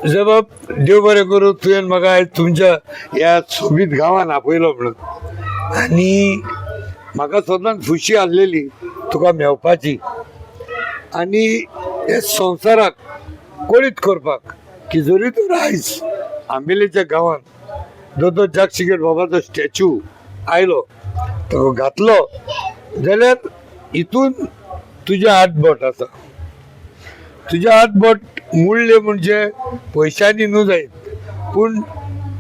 जबाब देव बरें करूं तुवें म्हाका आयज तुमच्या ह्या सोबीत गांवांत आपयलो म्हणून आनी म्हाका सदांच खुशी आसलेली तुका मेळपाची आनी हे संवसाराक कोळीत करपाक की जरी तर आयज आंबेलेच्या गांवांत दोतोर जगशिंगेर बाबाचो स्टॅच्यू आयलो तो घातलो जाल्यार हितून तुजे हात बोट आसा. तुजे हात बोट मुडले म्हणजे पयशांनी न्हू जायत पूण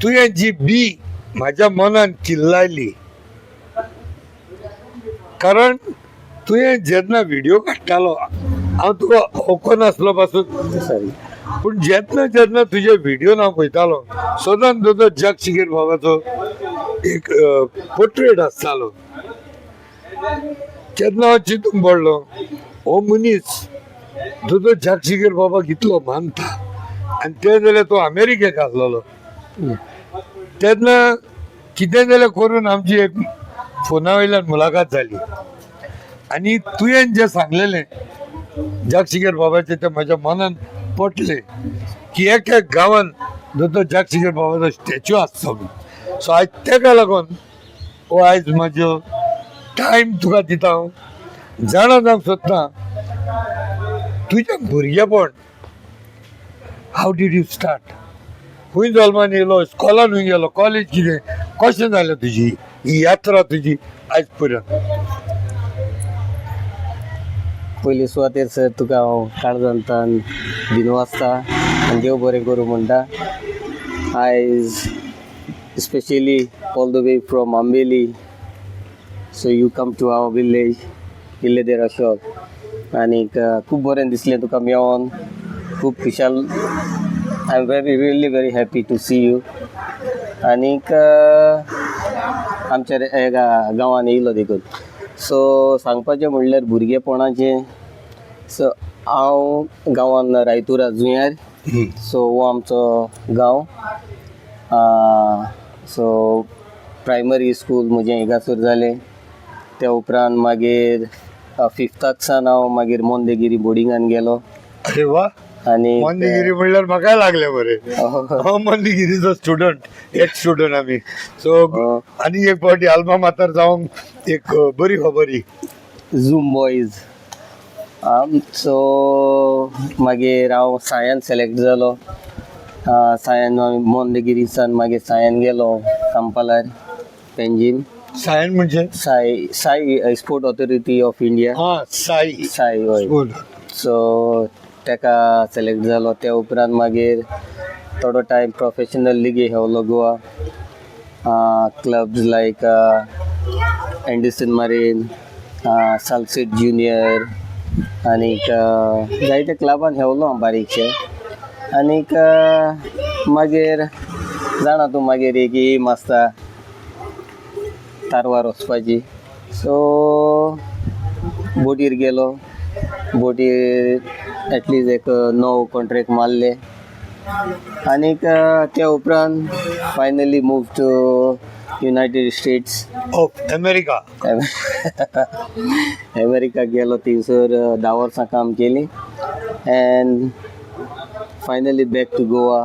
तुवें जी बी म्हाज्या मनान किल्लायली कारण तुवें जेन्ना व्हिडिओ काडटालो हांव तुका ओळखो नासलो पासून पूण जेन्ना तुजे व्हिडिओन हांव पळयतालो सदांच दोतोर जगशिंगेर बाबाचो एक पोर्ट्रेट आसतालो तेन्ना हांव चिंतूंक पडलो हो मनीस दोतोर जगशिंगेर बाबा कितलो मानता आनी ते जाल्यार तो अमेरिकेक आसलेलो तेन्ना कितें जाल्यार करून आमची एक फोना वयल्यान मुलाकात जाली आनी तुवें जें सांगलेलें जगशिंगेर बाबाचें तें म्हाज्या मनान पटलें की एक गांवांत दोतोर जगशिंगेर बाबाचो स्टॅच्यू आसचो म्हणून. सो आयज तेका लागून हो आयज म्हाजो टायम तुका दिता हांव जाणा जावंक सोदतां तुजें भुरगेपण हाव डीड यू स्टार्ट खंय जल्मान येयलो इस्कॉलान खंय गेलो कॉलेज कितें कशें जालें तुजी ही यात्रा तुजी आयज पर्यंत. पयली सुवातेर सर तुका हांव काळजांतान दिनवासता आनी देव बरें करूं म्हणटा. आयज specially all the way from Ambeli so you come to our village इल्लेदेर अशोक आनीक खूब बरें दिसलें तुका मेळोन खूब खुशाल I am really very happy to see you. आनीक आमच्या गांवान येयलो देखून सो सांगपाचें म्हणल्यार भुरगेपणाचें सो हांव गांवान रायतुरा जुंयार सो हो आमचो गांव. सो प्रायमरी स्कूल म्हजें हिंगासर जालें ते उपरांत मागीर फिफ्ताक सावन हांव मागीर मोंदेगिरी बोर्डिंगान गेलो. अरे वा आनी मोंदेगिरी म्हणल्यार म्हाकाय लागलें बरें हांव मोंदेगिरीचो स्टुडंट एक स्टुडंट आमी सो आनी एक फावटी आल्मा मातार जावंक एक बरी खबर ही झूम बॉयज. सो मागीर हांव सायन्स सिलेक्ट जालो. सायन मोंदेगिरीसान मागीर सायन गेलो कांपालार पेंजीम. सायन म्हणजे Sai sport authority of India Sai हय. सो तेका सिलेक्ट जालो. ते उपरांत मागीर थोडो टायम प्रोफेशनल लिगी खेळलो गोवा क्लब्स लायक एंडरसन मरीन सालसेट ज्युनियर आनीक जायते क्लबान खेळलो हांव बारीकशे. आनीक मागीर जाणा तूं मागीर एक एम आसता तारवार वचपाची सो बोटीर गेलो. बोटीर एटलीस्ट एक 9 कॉन्ट्रॅक्ट मारले आनीक ते उपरांत finally move to United States of America. America गेलो. थंयसर 10 वर्सां काम केली and finally back to Goa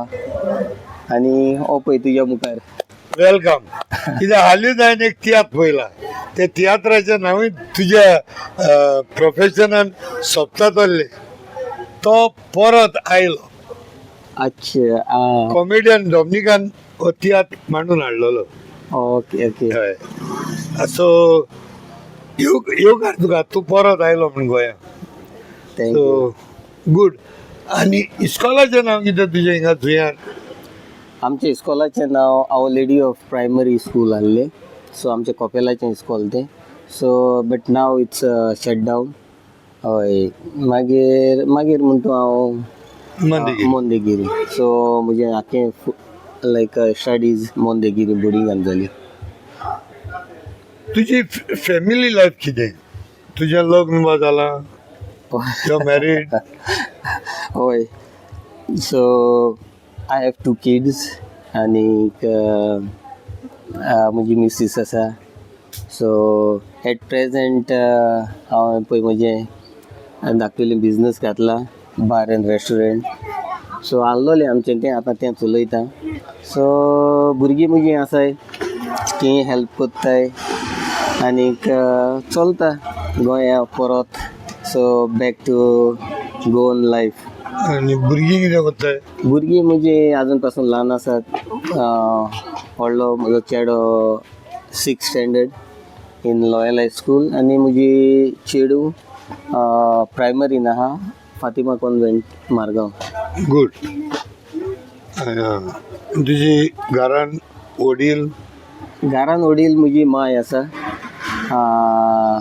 आनी हो पळय तुज्या मुखार. वेलकम. कित्याक हालींच हांवें एक तियात्र पळयला त्या तियात्राचें नांवूय तुज्या प्रोफेशनान सोंपता चल्लें तो परत आयलो. अच्छा कॉमेडियन डॉमिनिकान हो तियात्र मांडून हाडलेलो. ओके ओके हय सो येवकार तुका तूं परत आयलो म्हण गोंयांत. थँक्यू. So good. आनी इस्कॉलाचें नांव कितें तुजें हिंगा जुंयार. आमच्या इस्कॉलाचें नांव आवर लेडी ऑफ प्रायमरी स्कूल आहलें सो आमचें कॉपेलाचें इस्कॉल तें so but now it's shut down. हय मागीर मागीर म्हणटा हांव मोंदेगिरी. सो म्हजें आख्खें लायक स्टडीज मोंदेगिरी बोर्डिंगान जाली. तुजी फॅमिली लायफ कितें. तुजें लग्न बा जालां यू मॅरीड. हय सो आय हॅव 2 kids आनीक म्हजी मिसीस आसा. सो एट प्रेझेंट हांव पळय म्हजें धाकटेलें बिजनस घातलां बार एंड रेस्टॉरंट. सो आहलोलें आमचें तें आतां तें चलयता. सो भुरगीं मुगीं आसाय तीं हेल्प कोत्ताय आनीक चलता गोंया परत. So back to Goan life. आनी भुरगीं कितें कोत्ताय? भुरगीं म्हजी आजून पासून ल्हान आसात. व्हडलो म्हजो चेडो 6th standard in loyal high school आनी म्हजी चेडू प्रायमरीन आहा फातिमा कॉन्वेंट मारगांव. गूड. तुजी घरान वडील? घरान वडील म्हजी माय आसा,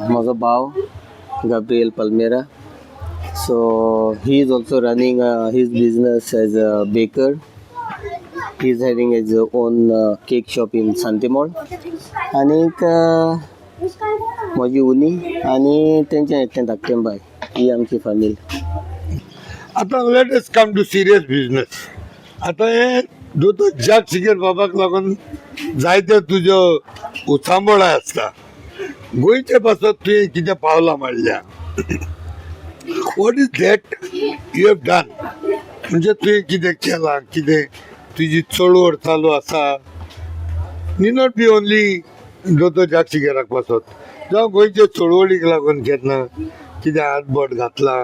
म्हजो भाव Gabriel Palmeira. So he is also running his business as a baker. He is having as own cake shop in Santemol. आनीक म्हजी उनी आनी तेंचें एकटें धाकटें बाय. ही आमची फॅमिली. आतां let us come to serious business. आतां हे दोतोर जग शिकेर बाबाक लागून जायत्यो तुज्यो उचांबळाय आसता. गोंयचे पासत तुवें कितें पावलां मारल्या? What is that you have done? म्हणजे तुवें कितें केलां, कितें तुजी चळवळ चालू आसा? नी नॉट बी ओन्ली दोतोर जग शिकेराक पासत, जावं गोंयचे चळवळीक लागून केन्ना कितें हातबोट घातला?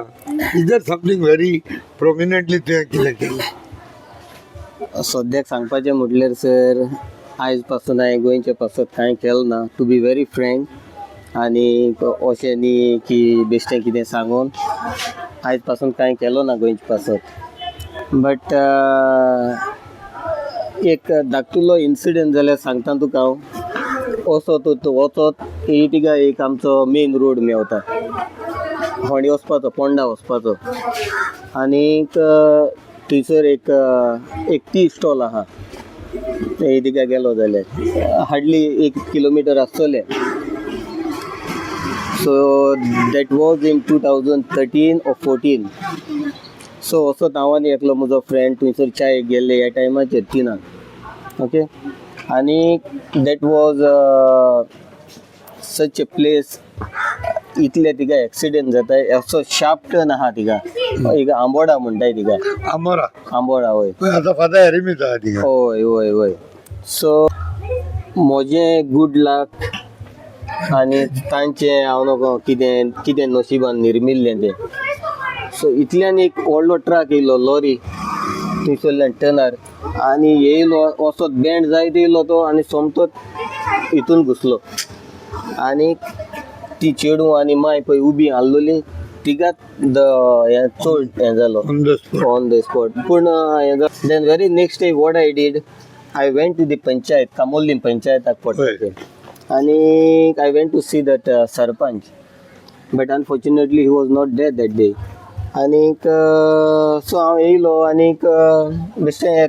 इज दॅट समथींग व्हेरी प्रोमिनंटली तुवें कितें केलें? सद्याक सांगपाचें म्हटल्यार सर आयज पासून हांवें गोंयचे पासत कांय केलें ना, टू बी व्हेरी फ्रँक. आनी अशें न्ही की बेश्टें कितें सांगून आयज पासून कांय केलो ना गोंयचे पासत. बट एक धाकटुलो इन्सिडंट जाल्यार सांगता तुका हांव. असो तो वचत थिंगा एक आमचो मेन रोड मेवता फोंड्या वचपाचो, पोंडा वचपाचो. आनीक थंयसर एक टी स्टॉल आहा. थिंगा गेलो जाल्यार हार्डली 1 किलोमिटर आसतलें. So that was in 2013 or 14. So असो हांव आनी एकलो म्हजो फ्रेंड थंयसर चायेक गेल्ले ह्या टायमाचेर 3 ओके. आनी that was such a place. इतले थिंगा एक्सिडेंट जाताय. असो शार्प टर्न आहा थिंगा. हिंगा आंबोडा म्हणटाय थिंगा. आमोरा? आंबोडा वय. आतां फादार एरिमीत आहा थिंगा. वय वय वय. सो म्हजें गूड लक आनी तांचें हांव नको कितें कितें नशिबान निर्मिल्लें तें. सो इतल्यान एक व्हडलो ट्रक येयलो, लॉरी थंयसरल्यान टर्नर. आनी येयलो वसत बँड जायत येयलो तो आनी सोमतोच हितून घुसलो. आनी ती चेडू आनी माय पळय उबी आसलोली तिगात चड हें जालो ऑन द स्पॉट. पूण then very next day what I did, I went to the panchayat. Camorlim पंचायताक पडटा तें. आनी I went to see that sarpanch. But unfortunately he was not there that day. आनीक सो हांव येयलो आनीक बेश्टें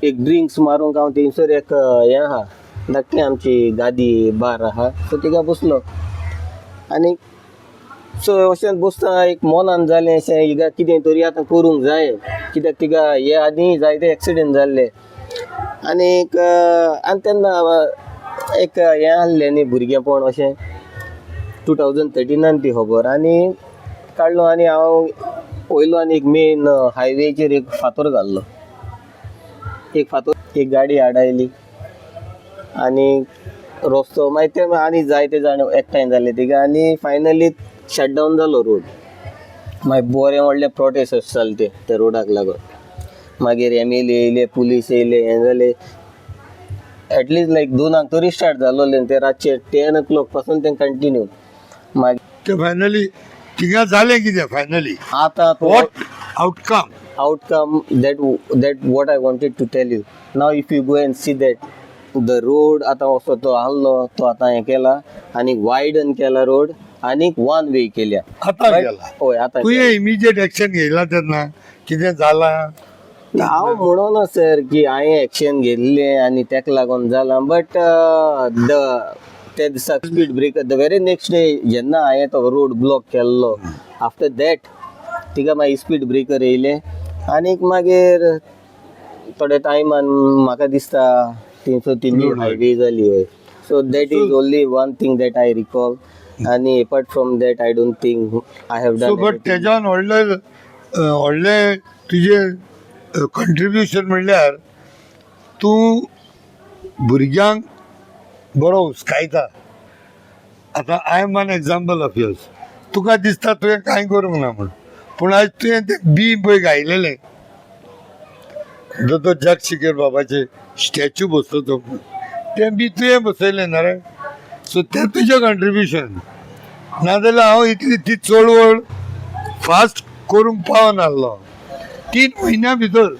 एक ड्रिंक्स मारूंक हांव थंयसर एक हें आहा धाकटें आमची गादी बार आहा. सो थिंगा बसलो. आनीक सो अशें बसता एक मनान जालें अशें हिगा कितें तरी आतां करूंक जाय, कित्याक थिंगा हे आनी जायते एक्सिडेंट जाल्ले. आनीक आनी तेन्ना एक हें आहलें न्ही भुरगेंपण अशें 2013 ती खबर. आनी काडलो आनी हांव वयलो आनी एक मेन हायवेचेर एक फातर घाल्लो. एक गाडी आडायली आनी रस्तो मागीर ते आनी जायते जाण एकठांय जाले थिंगा. आनी फायनली शटडावन जालो रोड. मागीर बरें व्हडलें प्रोटेस्ट जाले ते रोडाक लागून. मागीर MLA येयले, पुलीस येयले, हें जालें. एटलिस्ट लायक 2 तरी स्टार्ट जालोलें. ते रातचे 10 o'clock पासून तें कंटिन्यू. मागीर ते फायनली थिंगा जालें कितें फायनली? आतां what outcome? outcome that what I wanted to tell you. Now if you go and see that the road आता असो तो आहलो तो आता हे केला आणि वायडन केला रोड आणि 1 वे केल्या. आतां गेला? होय आतां. तुवें इमिजिएट एक्शन घेयला तेन्ना कितें जालां? हांव म्हणोना सर की हांवें एक्शन घेतलें आनी तेका लागून जालां. बट ते दिसाक speed breaker the very next day जेन्ना हांवें तो रोड ब्लॉक केल्लो आफ्टर दॅट तिका मागीर स्पीड ब्रेकर येयले. आनीक मागीर थोड्या टायमान म्हाका दिसता थंयसर ती न्यू हायवे जाली. हय. So that is only one thing that I recall. आनी apart from that I don't think I have done. But तेज्यान व्हडलो व्हडलें तुजें कंट्रिब्युशन म्हणल्यार तूं भुरग्यांक बरो हुस्कायता. आतां I am one example of yours. तुका दिसता तुवें कांय करूंक ना म्हण, पूण आयज तुवें तें बी पळय गायलेलें, दोतोर जग शिकेर बाबाचें स्टॅच्यू बसतो तें बी तुवें बसयलें ना रे. सो तें तुजें कंट्रिब्युशन. नाजाल्यार हांव इतली ती चळवळ फास्ट करूंक पावनासलो. 3 म्हयन्या भितर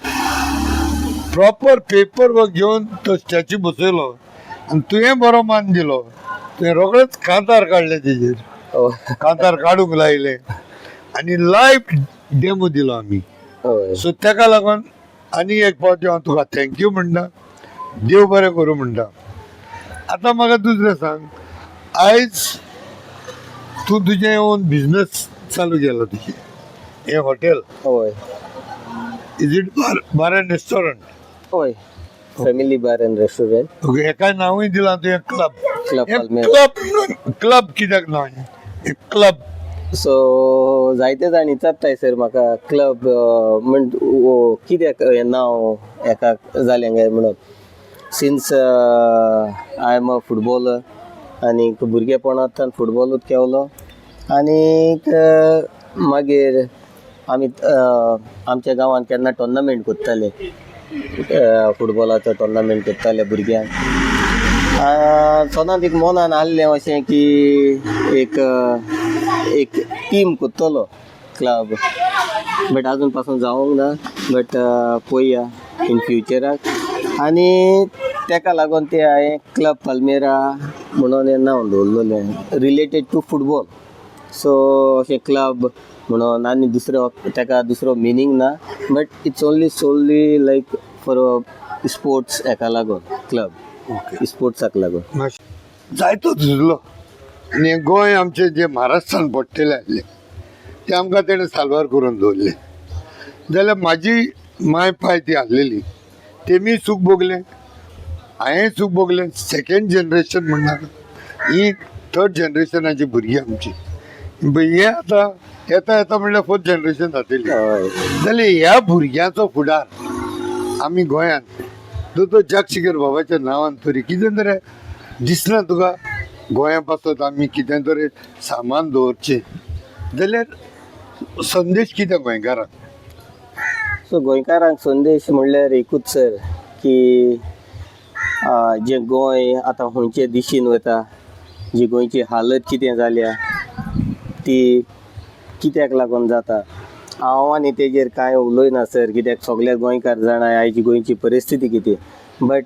प्रॉपर पेपर वर्क घेवन तो स्टॅच्यू बसयलो आनी तुवें बरो मान दिलो. तुवें रोखडेंच कांतार काडले तेजेर, हय कांतार काडूंक लायले आनी लायव्ह डेमो दिलो आमी. हय सो तेका लागून आनी एक फावटी हांव तुका थँक्यू म्हणटा, देव बरें करूं म्हणटा. आतां म्हाका दुसरें सांग, आयज तूं तुजें ओन बिझनस चालू केलो तुजें हें हॉटेल. हय is it bar end restaurant? हय फॅमिली बार एंड रेस्टॉरंट. ओके, हेका नांवूय दिलां तुवें क्लब. Club Palmer. क्लब कित्याक नांव हें क्लब? सो जायते जाण विचारताय सर म्हाका क्लब म्हण कित्याक हें नांव हेका जालें काय म्हणून. Since I am a footballer आनीक भुरगेपणांतल्यान फुटबॉलूच खेळलो. आनीक मागीर आमी आमच्या गांवांत केन्ना टोर्नामेंट करताले, फुटबॉलाचो टोर्नामेंट करताले भुरग्यांक. सदांच एक मनान आहलें अशें की एक टीम करतलो क्लब, बट आजून पासून जावंक ना. बट पळोवया इन फ्युचराक. आनी तेका लागून ते हांवें क्लब पाल्मेरा म्हणून हें नांव दवरलेलें रिलेटेड टू फुटबॉल. सो अशें क्लब म्हणून आनी दुसरो तेका दुसरो मिनींग ना, but it's only solely like for sports हेका लागून क्लब. स्पोर्ट्साक लागून जायतो झुजलो. आनी हें गोंय आमचें जे महाराष्ट्रान पडटले आसले ते आमकां तेणें साल्वार करून दवरले. जाल्यार म्हाजी माय पाय ती आसलेली तेमी सूख भोगलें, हांवें सूख भोगलें. सेकेंड जनरेशन म्हणनाका, ही 3rd जनरेशनाची भुरगीं आमची. हे आतां येता येता म्हणल्यार 4th जनरेशन जातली. हय जाल्यार ह्या भुरग्यांचो फुडार आमी गोंयांत दोतोर जग शिकेर बाबाच्या नांवान तरी कितें तरी दिसना तुका गोंया पासत आमी कितें तरी सामान दवरचें जाल्यार संदेश कितें गोंयकारांक? सो गोंयकारांक संदेश म्हणल्यार एकूच सर की जें गोंय आतां खंयचे दिशेन वता, जी गोंयची हालत कितें जाल्या ती कित्याक लागून जाता. हांव आनी तेजेर कांय उलयना सर, कित्याक सगळे गोंयकार जाणाय आयची गोंयची परिस्थिती कितें. But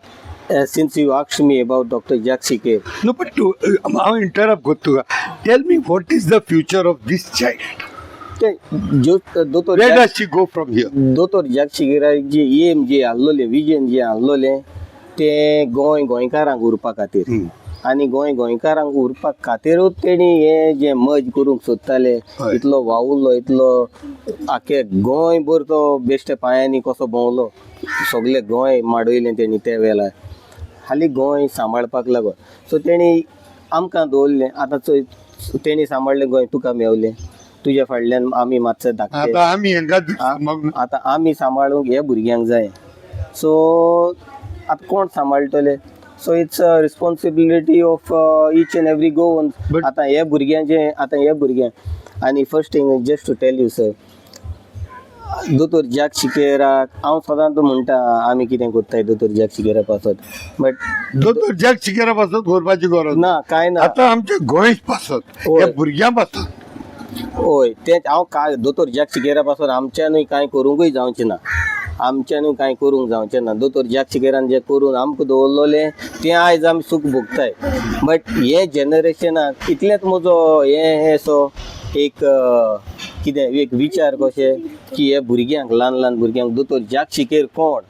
since you asked me about doctor Jack Sequeira. No but हांव इंटरप्ट करता तुका. Tell me what is the future of this child? दोतोर where does she go from here? दोतोर जग शिकेराक जे एम जे आहलोलें, विजन जे आहलोलें तें गोंयकारांक उरपा खातीर. आनी गोंयकारांक उरपा खातीरूच तेणी हें जें मज करूंक सोदताले, इतलो वावुरलो, इतलो आख्खे गोंयभर तो बेश्टे पांयांनी कसो भोंवलो. सगळें गोंय माडयलें तेणी त्या वेळार, हालीं गोंय सांबाळपाक लागून. सो तेणी आमकां दवरलें. आतां तेणी सांबाळलें गोंय तुका मेवलें, तुज्या फाटल्यान आमी मातशें धाकटे. आतां आमी सांबाळूंक हे भुरग्यांक जाय. सो आतां कोण सांबाळटले? So it's a responsibility of each and every Goan. आतां हे भुरग्यांक आनी first thing just to tell you sir, दोतोर जग शिकेराक हांव सदांच म्हणटा आमी कितें करताय दोतोर जग शिकेरा पासत. बट दोतोर जग शिकेरा पासत करपाची गरज ना, कांय ना. आतां आमच्या गोंय पासत ह्या भुरग्यां पासत. हय तें हांव काय दोतोर जग शिकेरा पासून आमच्यानूय कांय करूंकूय जावचें ना. आमच्यानूय कांय करूंक जावचें ना. दोतोर जग शिकेरान जें करून आमकां दवरलोलें तें आयज आमी सूख भोगताय. बट हे जनरेशनाक इतलेंच म्हजो हें सो एक कितें एक विचार कशें की हे भुरग्यांक ल्हान ल्हान भुरग्यांक दोतोर जग शिकेर कोण,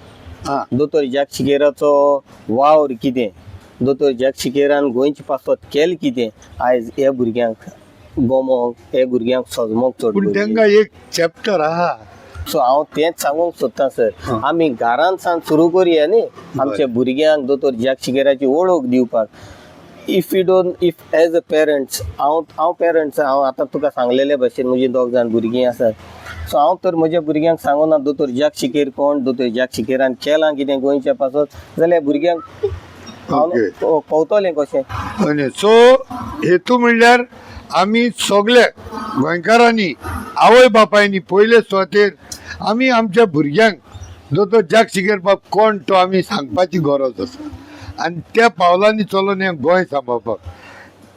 दोतोर जग शिकेराचो वावर कितें, दोतोर जग शिकेरान गोंयचे पासत केलें कितें, आयज हे भुरग्यांक गोमोंक, हे भुरग्यांक सजमोंक चड. पूण तांकां एक चॅप्टर आहा. सो हांव तेंच सांगूंक सोदतां सर, आमी घरांत सावन सुरू करया न्ही आमच्या भुरग्यांक दोतोर जग शिकेराची वळख दिवपाक. If you don't, if as a parents, हांव पेरंट्स, हांव आतां तुका सांगलेले भशेन म्हजी 2 जाण भुरगीं आसात. सो हांव तर म्हज्या भुरग्यांक सांगूना दोतोर जॅक शिकेर कोण दोतोर जॅक शिकेरान केलां कितें गोंयच्या पासत जाल्यार भुरग्यांक ओके पावतलें कशें. आणि सो हेतू म्हणल्यार आमी सगळे गोंयकारांनी आवय बापायनी पयले सुवातेर आमी आमच्या भुरग्यांक दोतोर जॅक शिकेर बाब कोण तो आमी सांगपाची गरज आसा आनी त्या पावलांनी चलून हें गोंय सांबाळपाक.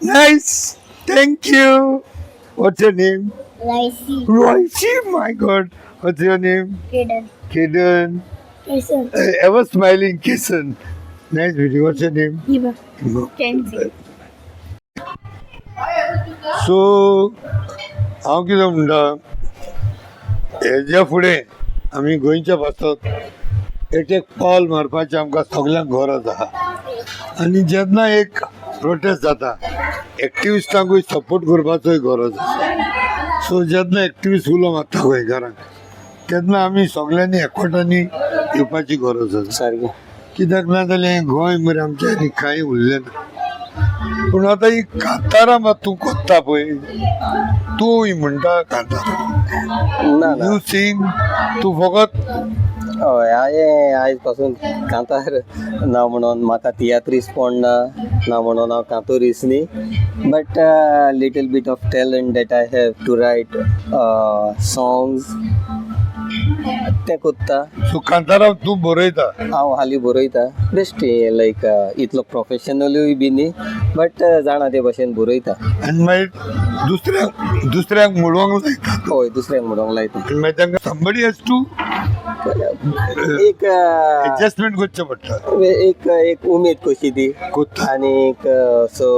Nice, thank you. What's your name? Laisi. Royce, my God. What's your name? Kidan. Kidan. Listen. Ever smiling, Kisan. Nice video. What's your name? Hiba. Kenzie. So, हांव कितें म्हणटा हेज्या फुडें आमी गोंयच्या पासत एक पावल मारपाचें आमकां सगळ्यांक गरज आहा. आनी जेन्ना एक प्रोटेस्ट जाता एक्टिविस्टांकूय सपोर्ट करपाचोय गरज आसा. सो जेन्ना एक्टिविस्ट उलो मारता गोंयकारांक तेन्ना आमी सगळ्यांनी एकवटांनी येवपाची गरज आसा. सारकें. कित्याक ना जाल्यार हें गोंय मरे आमच्या आनी कांय उरलें ना. पूण आतां ही कांतारां मात तूं कोत्ता पळय तूं म्हणटा कांतारां ना ना यू सिंग तूं फकत हय हांवें आयज पासून कांतार ना म्हणून म्हाका तियात्रीस पडना ना म्हणून हांव कांतोरीस न्ही but little bit of talent that I have to write songs तें कोत्ता. सो कांतारां तूं बरयता. हांव हालीं बरयता बेश्टी लायक इतलो प्रोफेशनलूय बी न्ही बट जाणा ते भाशेन बरयता. आनी मागीर दुसऱ्यांक म्हणूंक लायता. हय दुसऱ्यांक म्हणूंक लायता. आनी मागीर तांकां समबडी हेज टू एक एडजस्टमेंट करचें पडटा. एक उमेद कशी ती कोत्ता. आनीक सो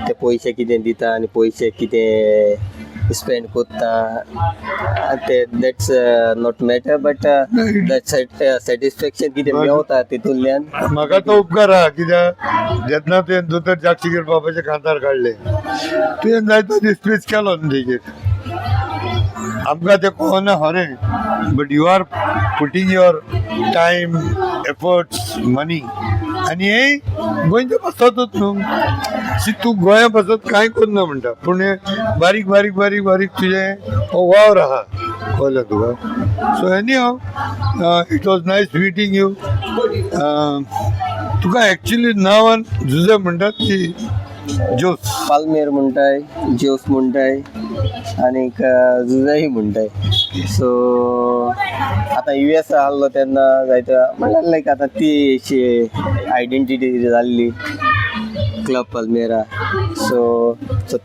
ते पयशे कितें दिता आनी पयशे कितें स्पेंड कोत्ता ते that's not matter but that satisfaction कितें मेवता तितूंतल्यान म्हाका तो उपकार आहा कित्याक जेन्ना तुवें दोतोर जॅक शिकेर बाबाचे कांतार काडले तुवें जायतो डिस्प्रेस केलो न्ही तेजेर. आमकां तें कळना खरें but you are putting your time efforts money आनी हे गोंयच्या पासतूच न्हू तूं गोंया पासत कांय करना म्हणटा पूण हे बारीक बारीक बारीक बारीक तुजें हो वावर आहा कळ्ळें तुका. So anyhow it was nice meeting you. तुका एक्चुली नांवान जुजे म्हणटात की जोस पाल्मेर म्हणटाय जोस म्हणटाय आनीक जुजाई म्हणटाय. सो आतां US आहलो तेन्ना जायतो म्हणल्यार लायक आतां ती आयडेंटिटी जाल्ली क्लब पल्मेरा. सो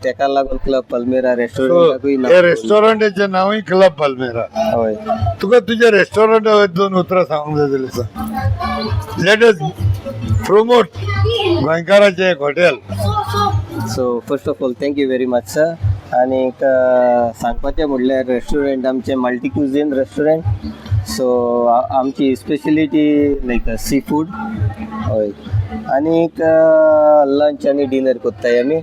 तेका लागून क्लब पल्मेरा रेस्टॉरंटाकूय हे रेस्टॉरंटाचें नांवूय क्लब पाल्मेरा. हय. तुका तुज्या रेस्टॉरंटा दोन उतरां सांगूंक जाय जाल्यार सांग. लेट अस प्रोमोट गोंयकाराचें एक hotel. So first of all thank you very much sir. आनीक सांगपाचें म्हणल्यार रेस्टॉरंट आमचें मल्टी क्युझीन रेस्टॉरंट. सो आमची स्पेशलिटी लायक सी फूड. हय. आनीक लंच आनी डिनर कोत्ताय आमी.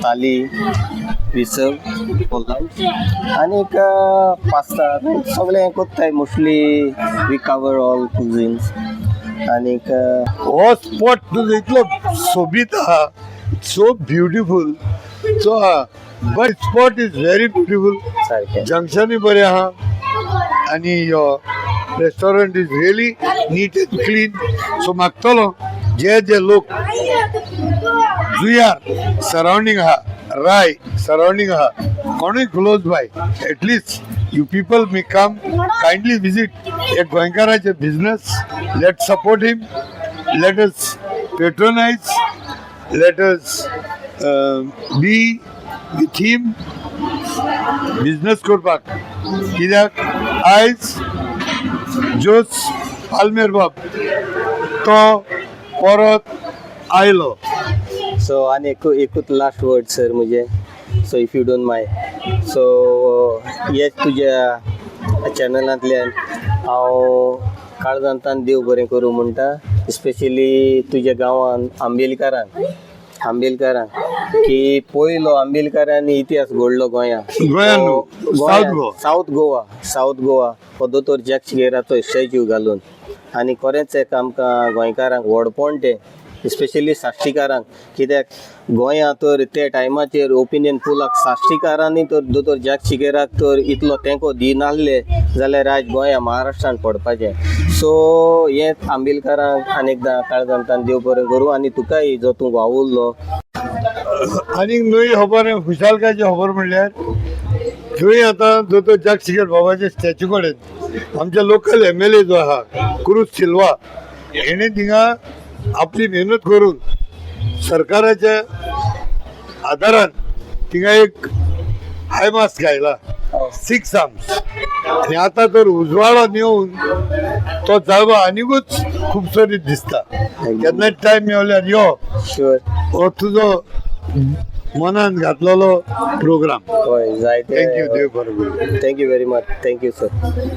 थाली वी सर्व फॉर लंच आनीक पास्ता सगळें कोत्ताय मोस्टली वी कवर ऑल क्युझिन्स. आनीक हो स्पॉट तुजो इतलो सोबीत आहा so beautiful. So but spot is very beautiful. सारकें. जंक्शनूय बरें आहा आनी यो restaurant is really neat and clean. So मागतलो जे जे लोक जुयार सरावंडींग आहा राय सरावंडींग आहा कोणूय close by at least you people may come kindly visit एक गोंयकाराचे business. Let support him. Let us patronize. Let us be with him business करपाक. कित्याक आयज जोस पाल्मेर बाब तो परत आयलो. सो आनी एकूच लास्ट वर्ड सर म्हजे. So if you don't my so हेच तुज्या चॅनलांतल्यान हांव काळजांतान देव बरें करूं म्हणटा. स्पेशली तुज्या गांवान आंबेलकारांक की पयलो आंबेलकारांनी इतिहास घडलो साऊथ गोवा हो दोतोर जॅक शिकेराचो स्टॅच्यू घालून. आनी खरेंच एक आमकां गोंयकारांक व्हडपण तें स्पेशली साश्टीकारांक, कित्याक गोंयांत तर ते टायमाचेर ओपिनियन पोलाक साश्टीकारांनी तर दोतोर जग शिगेराक तर इतलो तेंको दिनासले जाल्यार आयज गोंया महाराष्ट्रान पडपाचें. सो हें आंबिलकारांक अनेकदां काळजांतान देव बरें करूं, आनी तुकाय जो तूं वावुरलो. आनीक नवी खबर खुशालकायची खबर म्हणल्यार थंय आतां दोतोर जगशिगर बाबाचे स्टॅच्यू कडेन आमच्या लोकल MLA जो आहा क्रुज सिल्वा हेणे थिंगा आपली मेहनत करून सरकाराच्या आदारान थिंगा एक हाय मास्क घायला 6 आर्म्स, आणि आता तर उजवाडान येवन तो जागो आनीकूच खूबसुरीत दिसता. केन्नाय टायम मेळल्यार यो, शुअर. हो तुजो मनान घातलेलो प्रोग्राम. हय, जायते. थँक्यू, देव बरें करूं. Thank you very much. Thank you sir.